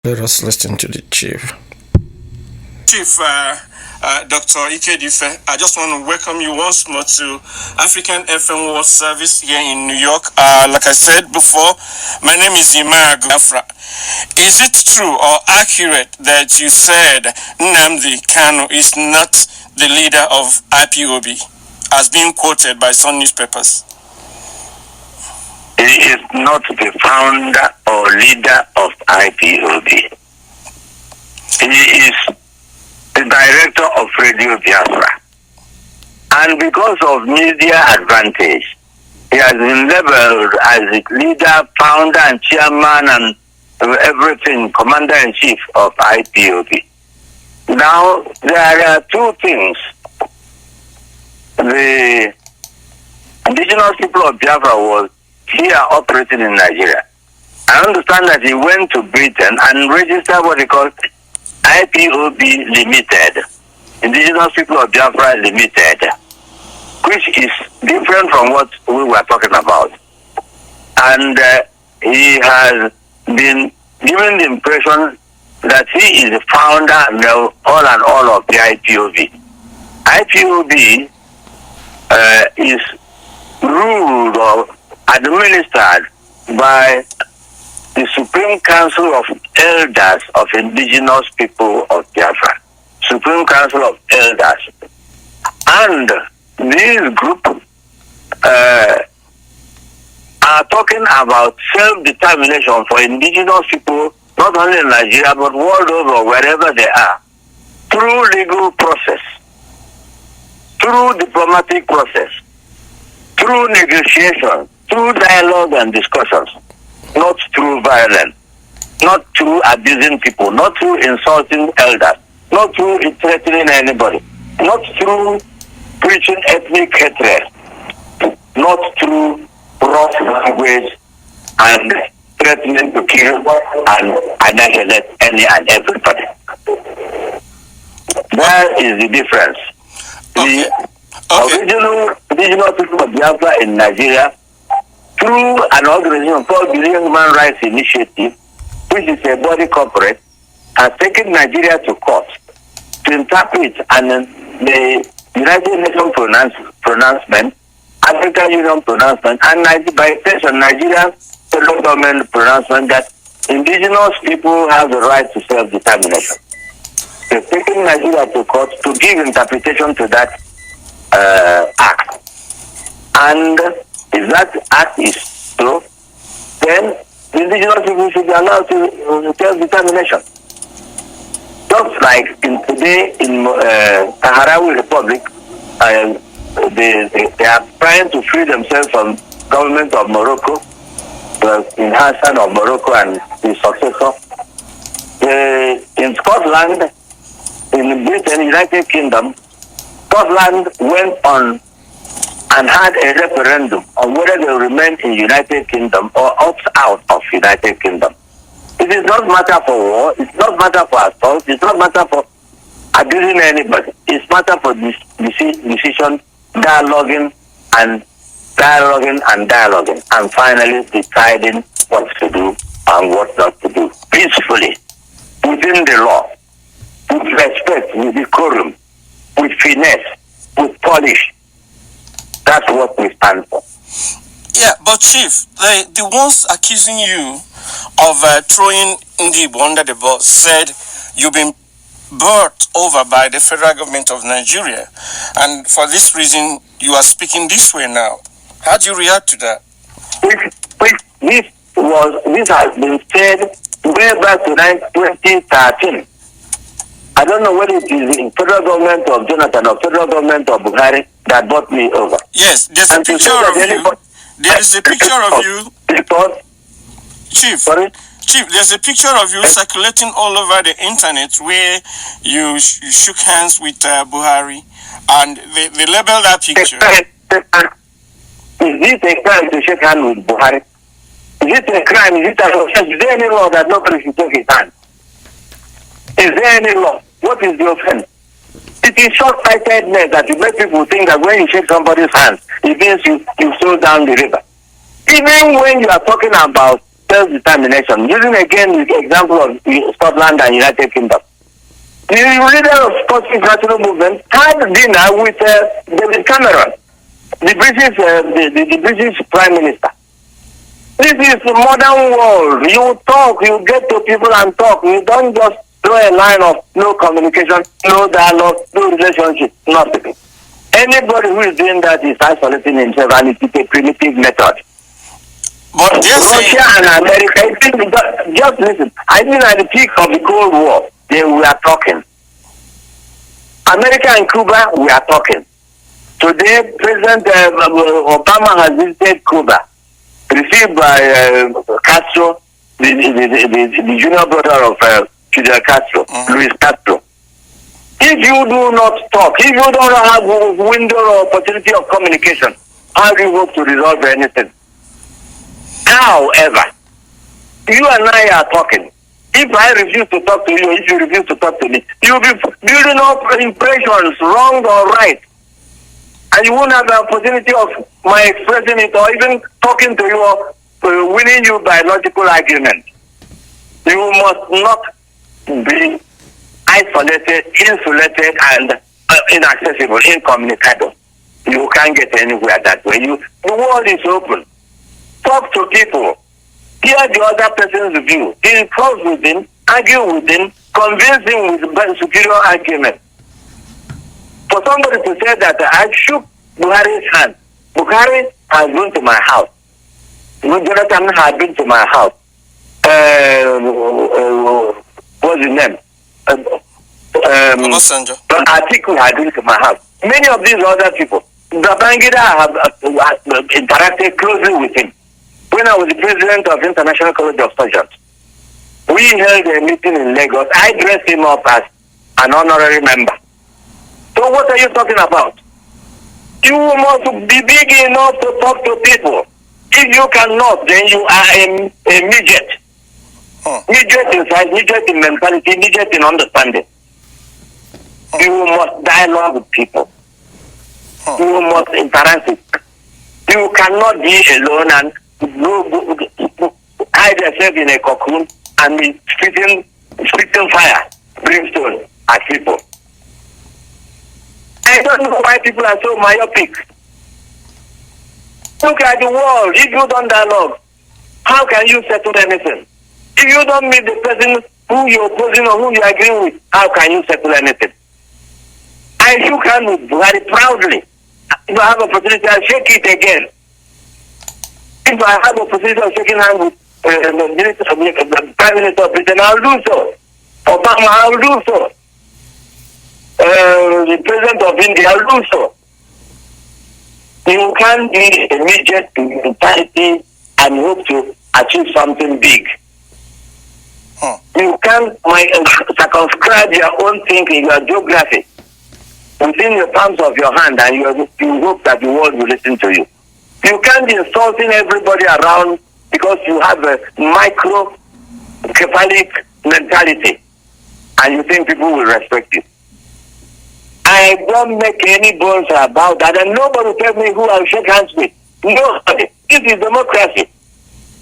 Let us listen to the chief. Chief Dr. Ikedife, I just want to welcome you once more to African FM World Service here in New York. Like I said before, my name is Biafra. Is it true or accurate that you said Nnamdi Kanu is not the leader of IPOB, as being quoted by some newspapers? He is not the founder or leader of IPOB. He is the director of Radio Biafra. And because of media advantage, he has been labeled as the leader, founder, and chairman, and everything, commander-in-chief of IPOB. Now, there are two things. The indigenous people of Biafra was here operating in Nigeria. I understand that he went to Britain and registered what he called IPOB Limited, Indigenous People of Biafra Limited, which is different from what we were talking about. And he has been given the impression that he is the founder and all of the IPOB. IPOB is ruled or administered by the Supreme Council of Elders of Indigenous People of Biafra. Supreme Council of Elders. And this group are talking about self-determination for indigenous people, not only in Nigeria, but world over, wherever they are, through legal process, through diplomatic process, through negotiation, through dialogue and discussions, not through violence, not through abusing people, not through insulting elders, not through threatening anybody, not through preaching ethnic hatred, not through rough language and threatening to kill and annihilate any and everybody. That is the difference. Okay. The original indigenous people of Biafra in Nigeria, through an organization called the Human Rights Initiative, which is a body corporate, has taken Nigeria to court to interpret and the United Nations pronouncement, African Union pronouncement, and by extension Nigerian federal government pronouncement that indigenous people have the right to self-determination. They've taken Nigeria to court to give interpretation to that act. And if that act is true, then the indigenous people should be allowed to self-determination. Just like today in Sahrawi Republic, they are trying to free themselves from government of Morocco, the enhancement of Morocco and the successor. In Scotland, in Britain, United Kingdom, Scotland went on and had a referendum on whether they will remain in United Kingdom or opt out of United Kingdom. It is not matter for war, it's not matter for assault, it's not matter for abusing anybody. It's matter for decision, dialoguing, and finally deciding what to do and what not to do peacefully, within the law, with respect, with decorum, with finesse, with polish. That's what we stand for. Yeah, but Chief, the ones accusing you of throwing Ndigbo under the bus said you've been brought over by the federal government of Nigeria, and for this reason you are speaking this way now. How do you react to that? This has been said way back to 2013. I don't know whether it is the federal government of Jonathan or federal government of Buhari that brought me over. Yes, there's a picture of you. There is a picture of you. Chief. Sorry? Chief, there's a picture of you circulating all over the internet where you shook hands with Buhari, and they labeled that picture. Is it a crime to shake hands with Buhari? Is it a crime? Is it an offense? Is there any law that nobody should take his hand? Is there any law? What is the offense? It is short-sightedness that you make people think that when you shake somebody's hand, it means you slow down the river. Even when you are talking about self-determination. Using again the example of Scotland and United Kingdom. The leader of Scottish National Movement had dinner with David Cameron, the British Prime Minister. This is the modern world. You talk, you get to people and talk. You don't just draw a line of no communication, no dialogue, no relationship, nothing. Anybody who is doing that is isolating himself, and it's a primitive method. But Russia and America, just listen, I think at the peak of the Cold War, we are talking. America and Cuba, we are talking. Today, President Obama has visited Cuba, received by Castro, the junior brother of Fidel Castro, Luis Castro. If you do not talk, if you don't have a window or opportunity of communication, how do you hope to resolve anything? However, you and I are talking. If I refuse to talk to you, if you refuse to talk to me, you'll be building up impressions, wrong or right. And you won't have the opportunity of my expressing it or even talking to you or winning you by logical argument. You must not be isolated, insulated, and inaccessible, incommunicado. You can't get anywhere that way. The world is open. Talk to people. Hear the other person's view. Discuss with him, argue with him, convince him with superior argument. For somebody to say that I shook Buhari's hand. Buhari has been to my house. Jonathan has been to my house. What's his name? Atiku had been to my house. Many of these other people, Babangida have interacted closely with him. When I was the president of International College of Surgeons, we held a meeting in Lagos. I dressed him up as an honorary member. So what are you talking about? You must be big enough to talk to people. If you cannot, then you are a midget. Midget in size, midget in mentality, midget in understanding. You must dialogue with people. You must interact with people. You cannot be alone and hide yourself in a cocoon and be spitting fire, brimstone at people. I don't know why people are so myopic. Look at the world. If you don't dialogue, how can you settle anything? If you don't meet the person who you're opposing or who you agree with, how can you settle anything? I shook hands with Buhari proudly. If I have opportunity, I'll shake it again. If I have opportunity of shaking hands with the Prime Minister of Britain, I'll do so. Obama, I'll do so. The President of India, I'll do so. You can't be immediate to mentality and hope to achieve something big. You can't circumscribe your own thinking, your geography within the palms of your hand, and you hope that the world will listen to you. You can't be insulting everybody around because you have a microcephalic mentality and you think people will respect you. I don't make any bones about that, and nobody will tell me who I'll shake hands with. Nobody. This is democracy.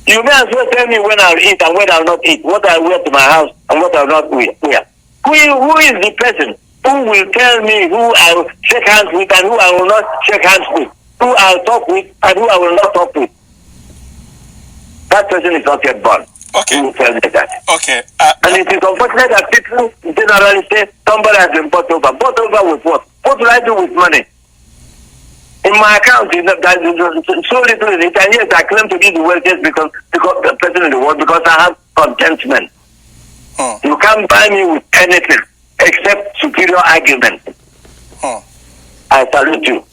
You may as well tell me when I'll eat and when I'll not eat, what I'll wear to my house and what I'll not wear. Who is the person who will tell me who I'll shake hands with and who I will not shake hands with? Who I'll talk with and who I will not talk with? That person is not yet born. Okay. Who will tell me that? Okay. And it is unfortunate that people generally say somebody has been bought over. Bought over with what? What will I do with money? In my account, so little in it, and yes, I claim to be the wealthiest because the person in the world, because I have contentment. You can't buy me with anything except superior argument. I salute you.